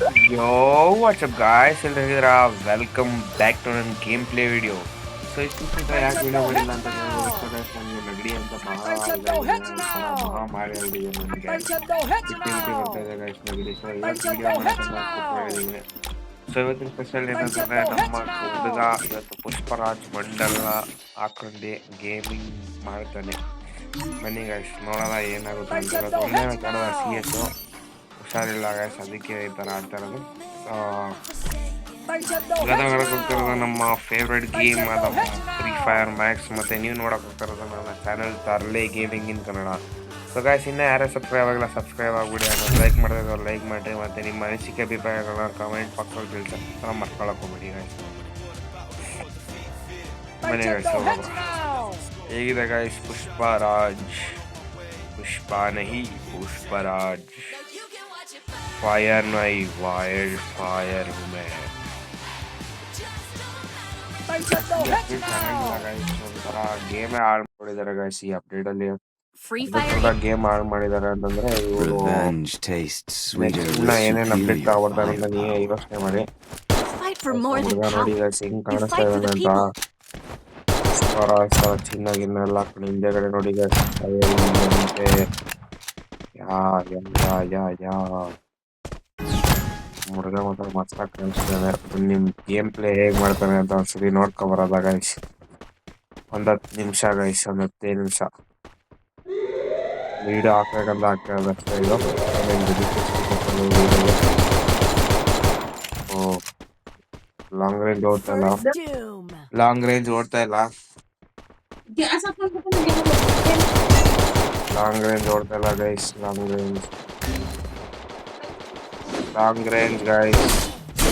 Yo, what's up guys? Welcome back to an gameplay video. So ಇಷ್ಟಕ್ಕಿಂತ ಯಾಕೆ video ಮಾಡಿಲ್ಲ ಅಂತ ಕೇಳ್ಬೋದು ಗೈಸ್ ನನಗೆ ನಗಡಿ ಅಂತ ಮಹಾ ಇದಾಗಿದೆ ಒಂಥರ ಮಹಾ ಮಾರಿ ಆಗಿದೆ ನನಗೆ ಬಿಟ್ಟು ಬಿಟ್ಟು ಬರ್ತಾ ಇದೆ ಗೈಸ್ ನಗಡಿ ಸೊ ಇವತ್ತು ವಿಡಿಯೋ ಮಾಡೋದನ್ನ ಕೂತ್ಕೊಂಡಿದ್ದೀವಿ ಸೊ ಇವತ್ತಿನ ಸ್ಪೆಷಲ್ ಏನಂತಂದ್ರೆ ನಮ್ಮ ಹುಡುಗ ಇವತ್ತು ಪುಷ್ಪರಾಜ್ ಮಂಡಲ ಹಾಕೊಂಡು ಗೇಮಿಂಗ್ ಮಾಡ್ತಾನೆ ಬನ್ನಿ ಗೈಸ್ ನೋಡೋಣ ಏನಾಗುತ್ತೆ ಅಂತ ಇವತ್ತು ಒಂದೇ ಕಾಣದ CS ಹುಷಾರಿಲ್ಲ ಗೈಸ್ ಅದಕ್ಕೆ ಈ ಥರ ಆಡ್ತಾ ಇರೋದು ಗದಗ ಹೋಗ್ತಿರೋದು ನಮ್ಮ ಫೇವ್ರೆಟ್ ಗೇಮ್ ಅದ ಫ್ರೀ ಫೈರ್ ಮ್ಯಾಕ್ಸ್ ಮತ್ತು ನೀವು ನೋಡೋಕೆ ಹೋಗ್ತಿರೋದು ನನ್ನ ಚಾನಲ್ ತರ್ಲೆ ಗೇಮಿಂಗ್ ಇನ್ ಕನ್ನಡ ಸೊ ಗಾಯ್ಸ್ ಇನ್ನೂ ಯಾರೇ ಸಬ್ಸ್ಕ್ರೈಬ್ ಆಗಿಲ್ಲ ಸಬ್ಸ್ಕ್ರೈಬ್ ಆಗಿಬಿಡಿ ಅದನ್ನು ಲೈಕ್ ಮಾಡಿದ್ರೆ ಲೈಕ್ ಮಾಡಿರಿ ಮತ್ತು ನಿಮ್ಮ ಅನಿಸಿಕೆ ಅಭಿಪ್ರಾಯಗಳನ್ನ ಕಮೆಂಟ್ ಬಾಕ್ಸಲ್ಲಿ ತಿಳಿಸೋಣ ಮರ್ಕೊಳಕ್ಕೆ ಹೋಗ್ಬೇಡಿ ಗಾಯ್ಸ್ ಮನೆ ಗಾಯ್ಸ್ ಹೇಗಿದೆ ಗಾಯ್ಸ್ ಪುಷ್ಪ ನಹಿ ಪುಷ್ಪರಾಜ್ फायर नहीं वाइल्ड फायर हूँ मैं ಗೇಮ್ ಹಾಳು ಮಾಡಿದ್ದಾರೆ ಗೈಸ್ ಈ ಅಪ್ಡೇಟ್ ಅಲ್ಲಿ ಗೇಮ್ ಹಾಳು ಮಾಡಿದ್ದಾರೆ ಅಂತಂದ್ರೆ ಇವರು ಏನೇನು ಅಪ್ಡೇಟ್ ತಗೊಳ್ತಾರೆ ಅಂತ ನೀವೇ ಯೋಚನೆ ಮಾಡಿ ಹುಡುಗ ನೋಡಿ ಗೈಸ್ ಹೆಂಗ್ ಕಾಣಿಸ್ತಾ ಇದ್ದಾನೆ ಅಂತ ಚಿನ್ನ ಗಿನ್ನ ಎಲ್ಲ ಹಾಕೊಂಡು ಹಿಂದೆಗಡೆ ನೋಡಿ ಗೈಸ್ ಯಾ ಯಾ ಯಾ ಯಾ ಹುಡುಗ ಮಾತ್ರ ಮಸ್ತ್ ಕಾಣಿಸ್ತಾನೆ ನಿಮ್ ಗೇಮ್ ಪ್ಲೇ ಹೇಗ್ ಮಾಡ್ತಾನೆ ಅಂತ ಒಂದ್ಸರಿ ನೋಡ್ಕೊ ಬರೋದ ಗೈಸ್ ಒಂದ್ 10 ನಿಮಿಷ ಗೈಸ್ ಒಂದ್ 15 ನಿಮಿಷ ವಿಡಿಯೋ ಹಾಕ್ಬೇಕಂತ ಆಗ್ತದಷ್ಟೇ ಇದು ಲಾಂಗ್ ರೇಂಜ್ ಓಡ್ತಾ ಇಲ್ಲ ಲಾಂಗ್ ರೇಂಜ್ ಓಡ್ತಾ ಇಲ್ಲ guys long range guys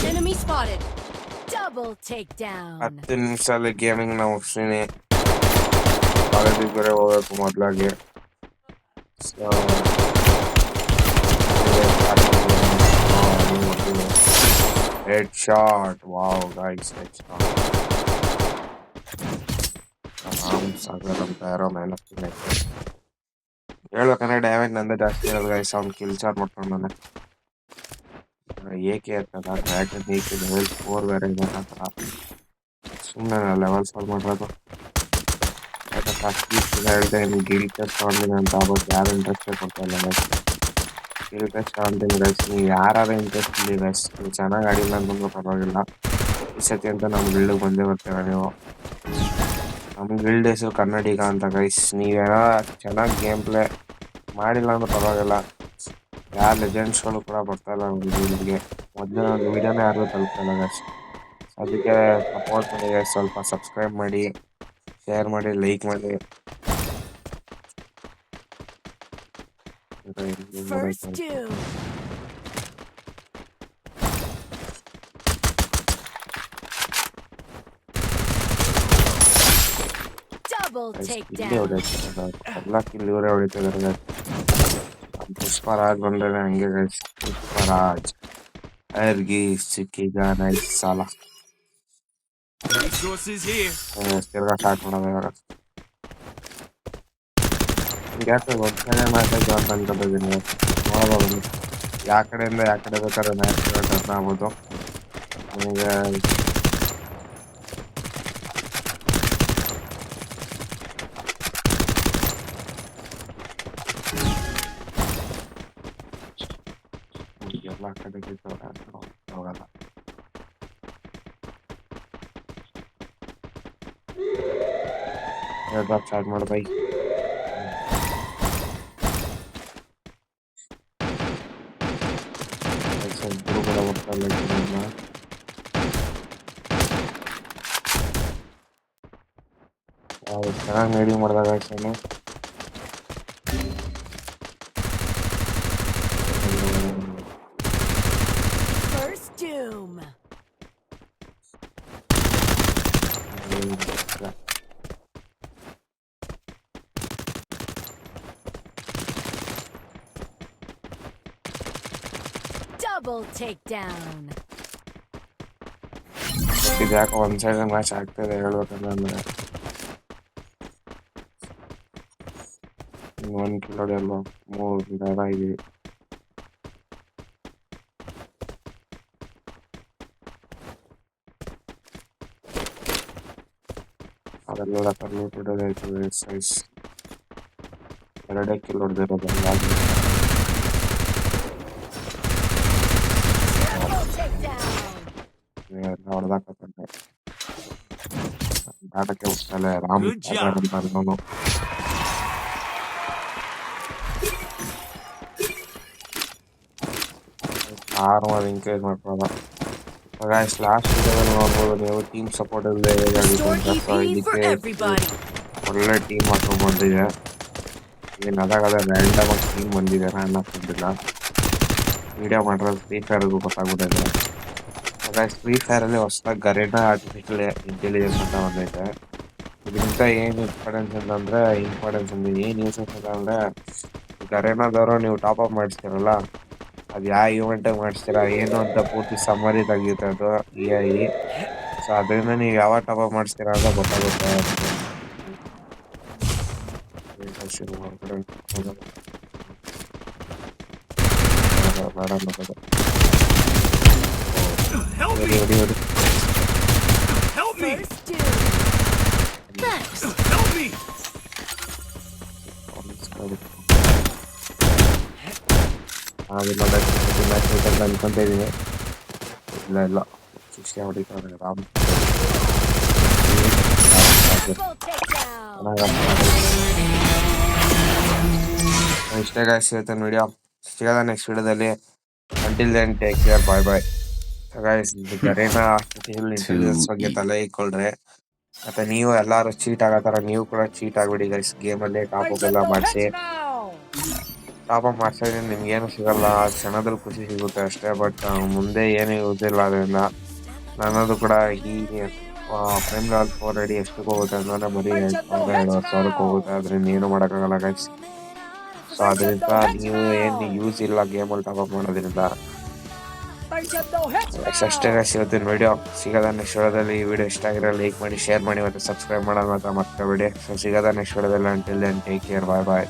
Enemy spotted. Double takedown. 10 ನಿಮಿಷದಲ್ಲಿ ಗೇಮಿಂಗ್ ನ ಮುಗಿಸ್ತೀನಿ ಕಾಲೇಜಿಗೆ ಬೇರೆ ಹೋಗ್ಬೇಕು ಮೊದಲಾಗಿ head shot wow guys head shot Sagar ಅಂತ ಯಾರೋ ಹೇಳ್ಬೇಕಂದ್ರೆ ಡ್ಯಾಮೇಜ್ ನಂದೇ ಜಾಸ್ತಿ ಇರೋದು ಗೈಸ್ ಅವ್ನು ಕಿಲ್ ಶಾಟ್ ಮಾಡ್ಕೊಂಡು ನಾನು ಏಕೆ ಇರ್ತದ ಡ್ರ್ಯಾಗನ್ ಏಕೆ ಲೆವೆಲ್ 4 ಬೇರೆ ಇದೆ ಆ ಥರ ಸುಮ್ಮನೆ ಲೆವೆಲ್ ಸಾಲ್ವ್ ಮಾಡಿರೋದು ಹೇಳ್ದೆ ನಿಮ್ಗೆ ಗಿಲ್ ಟೆಸ್ಟ್ ತಗೊಂಡಿನಿ ಅಂತ ಆಗೋದು ಯಾರು ಇಂಟ್ರೆಸ್ಟೇ ಕೊಡ್ತಾ ಇಲ್ಲ ಗೈಸ್ ಗಿಲ್ ಟೆಸ್ಟ್ ತಗೊಂತೀನಿ ಗೈಸ್ ನೀವು ಯಾರು ಇಂಟ್ರೆಸ್ಟ್ ಇಲ್ಲಿ ಗೈಸ್ ನೀವು ಚೆನ್ನಾಗಿ ಆಡಿಲ್ಲ ಅಂತಂದ್ರೂ ಪರವಾಗಿಲ್ಲ ಈ ಸತಿ ಅಂತ ನಮ್ಮ ಗಿಲ್ಡಿಗೆ ಬಂದೇ ಬರ್ತೀರ ನೀವು ನಮ್ಮ ಗಿಲ್ಡ್ ಹೆಸರು ಕನ್ನಡಿಗ ಅಂತ ಗೈಸ್ ನೀವೇನೋ ಚೆನ್ನಾಗಿ ಗೇಮ್ ಪ್ಲೇ ಮಾಡಿಲ್ಲ ಅಂದ್ರೆ ಪರವಾಗಿಲ್ಲ ಯಾರು ಲೆಜೆಂಡ್ಸ್ಗಳು ಕೂಡ ಬರ್ತಾ ಇಲ್ಲ ಗಿಲ್ಡ್ಗೆ ಮೊದಲು ಒಂದು ವಿಡಿಯೋನೇ ಯಾರಿಗೂ ತಲುಪ್ತಾ ಇಲ್ಲ ಗೈಸ್ ಅದಕ್ಕೆ ಸಪೋರ್ಟ್ ಮಾಡಿ ಗೈಸ್ ಸ್ವಲ್ಪ ಸಬ್ಸ್ಕ್ರೈಬ್ ಮಾಡಿ ಶೇರ್ ಮಾಡಿ ಲೈಕ್ ಮಾಡಿ First doom. Double takedown. ಎಲ್ಲ ಕಿಲ್ ಇವರೇ ಹೊಡಿತಿದ್ದಾರೆ ಪುಷ್ಪರಾಜ್ ಬಂದ್ರೆ ಹಂಗೆ ಗೈಸ್ ಪುಷ್ಪರಾಜ್ ಅರ್ಗಿ ಸಿಕ್ಕಿಗ ನೈಸ್ ಸಾಲ ತಿರ್ಗಾ ಸ್ಟಾರ್ಟ್ ಮಾಡೋದು ಇವಾಗ ಯಾಕೆ ಒಂದ್ಸಲ ಮ್ಯಾಚ್ ಅಂತ ಅನ್ಕೊಂಡಿದ್ದೀನಿ ನೋಡ್ಬೋದು ಯಾವ ಕಡೆಯಿಂದ ಯಾವ ಕಡೆ ಬೇಕಾದ್ರೆ ಮ್ಯಾಚ್ ಟರ್ನ್ ಆಗ್ಬೋದು ನನಗೆ ಎಲ್ಲ ಕಡೆಗೆ ಹೋಗಲ್ಲ ಸ್ಟಾರ್ಟ್ ಮಾಡು ಬೈ ಗುರು ಕೂಡ ಬರ್ತಾ ಇಲ್ಲ ಚೆನ್ನಾಗಿ ರೆಡಿ ಮಾಡಿದಾಗ ಆಯ್ತು First doom. Double takedown. ಇದು ಯಾಕೆ ಒಂದು ಸೈಡ್ ಮ್ಯಾಚ್ ಆಗ್ತಿದೆ ಹೇಳ್ಬೇಕಂದ್ರೆ ಅಂದರೆ 1 ಕಿಲೋ ಅಲ್ವಾ 3 ಇದೀವಿ ಎಲ್ಲ ಕರ್ಲೂಟಿಡೋದಾಯ್ತು ಸೈಜ್ 2 ಕಿಲೋ ಹೊಡೆದಿರೋದಲ್ಲ Triple takedown. ಹೊಡೆದಾಕತ್ತಂತೆ ಆಟಕ್ಕೆ ಹೋಗ್ತಾಳೆ ರಾಮ್ Good job. ಅವನು ಆರಾಮಾಗಿ ಎಂಕರೇಜ್ ಮಾಡ್ಕೊಳ್ಳೋಣ ಗಾಯ್ಸ್ ಲಾಸ್ಟ್ ವಿಡಿಯೋದಲ್ಲಿ ನೋಡ್ಬೋದು ನೀವು ಟೀಮ್ ಸಪೋರ್ಟ್ ಇಲ್ಲದೆ ಹೇಗಾಗಿದೆ Store ಅಂತ ಸೊ EP for ಇದಕ್ಕೆ everybody. ಒಳ್ಳೆ ಟೀಮ್ ಮಾಡ್ಕೊಂಡು ಬಂದಿದೆ ಏನು ಅದಾಗದ ರ್ಯಾಂಡಮ್ ಆಗಿ ಟೀಮ್ ಬಂದಿದೆ ನಾನು ಹಾಕೊಂಡಿಲ್ಲ ವಿಡಿಯೋ ಮಾಡಿರೋದು ಫ್ರೀ ಫೈರ್ಗೂ ಗೊತ್ತಾಗ್ಬಿಟ್ಟಿದೆ ಗಾಯ್ಸ್ ಫ್ರೀ ಫೈರಲ್ಲಿ ಹೊಸದಾಗಿ ಗರೆನಾ ಆರ್ಟಿಫಿಷಿಯಲ್ ಇಂಟೆಲಿಜೆನ್ಸ್ ಅಂತ ಬಂದೈತೆ ಇದರಿಂದ ಏನು ಇಂಪಾರ್ಟೆನ್ಸ್ ಅಂದ್ರೆ ಏನು ಯೂಸಸ್ ಅಂತ ಅಂದರೆ ಗರೆನಾದವರು ನೀವು ಟಾಪ್ ಅಪ್ ಮಾಡಿಸ್ತೀರಲ್ಲ ಅದು ಯಾವ ಇವೆಂಟಾಗಿ ಮಾಡಿಸ್ತೀರಾ ಏನು ಅಂತ ಪೂರ್ತಿ ಸಮ್ಮರಿ ತೆಗಿಯುತ್ತೆ ಅದು AI ಸೊ ಅದರಿಂದ ನೀವು ಯಾವಾಗ ಟಾಪ್ ಅಪ್ ಮಾಡಿಸ್ತೀರಾ ಅಂತ ಗೊತ್ತಾಗುತ್ತೆ Help me! ಹೊಡಿ Help me! First doom. Thanks. Help me! ಅನ್ಕೊಂತ ಇದೀನಿ ಇಲ್ಲ ಶಿಕ್ಷೆ ಹೊಡಿತಾರೆ ರಾಮ್ Triple takedown. ಇಷ್ಟೇ ಗಾಯ್ಸ್ ಇವತ್ತಿನ ವಿಡಿಯೋ ಸಿಗೋದ ನೆಕ್ಸ್ಟ್ ವಿಡಿಯೋದಲ್ಲಿ until then take care bye bye guys Garena artificial intelligence ಬಗ್ಗೆ ತಲೆ ಇಕ್ಕೊಳ್ರೆ ಮತ್ತೆ ನೀವು ಎಲ್ಲಾರು ಚೀಟ್ ಆಗತ್ತಾರ ನೀವು ಕೂಡ ಚೀಟ್ ಆಗ್ಬಿಡಿ ಗೈಸ್ ಗೇಮಲ್ಲಿ ಟಾಪ್ ಅಪ್ ಎಲ್ಲ ಮಾಡಿಸಿ ಟಾಪ್ ಅಪ್ ಮಾಡ್ಸಿದ್ರೆ ನಿಮ್ಗೇನು ಸಿಗಲ್ಲ ಕ್ಷಣದಲ್ಲಿ ಖುಷಿ ಸಿಗುತ್ತೆ ಅಷ್ಟೇ ಬಟ್ ಮುಂದೆ ಏನು ಯೂಸ್ ಇಲ್ಲ ಅದರಿಂದ ನನ್ನದು ಕೂಡ ಈ ಪ್ರೈಮ್ ಲೆವೆಲ್ 4 ರೆಡಿ ಎಷ್ಟಕ್ಕೆ ಹೋಗುತ್ತೆ ಅಂದ್ರೆ ಬರೀ 2,000 ಹೋಗುತ್ತೆ ಅದರಿಂದ ಏನು ಮಾಡೋಕ್ಕಾಗಲ್ಲ ಗೈಸ್ ಸೊ ಅದರಿಂದ ನೀವು ಏನು ಯೂಸ್ ಇಲ್ಲ ಗೇಮಲ್ಲಿ ಟಾಪ್ ಅಪ್ ಮಾಡೋದ್ರಿಂದ ಅಷ್ಟೇ ಗೈಸ್ ಇವತ್ತಿನ ವಿಡಿಯೋ ಸಿಗೋದ ನೆಕ್ಸ್ಟ್ ವಿಡಿಯೋದಲ್ಲಿ ಈ ವಿಡಿಯೋ ಇಷ್ಟ ಆಗಿರೋ ಲೈಕ್ ಮಾಡಿ ಶೇರ್ ಮಾಡಿ ಮತ್ತೆ ಸಬ್ಸ್ಕ್ರೈಬ್ ಮಾಡೋದು ಮಾತ್ರ ಮರ್ಕೋಬೇಡಿ ಸೊ ಸಿಗೋದ ನೆಕ್ಸ್ಟ್ ವಿಡಿಯೋದಲ್ಲಿ until then take care bye ಬಾಯ್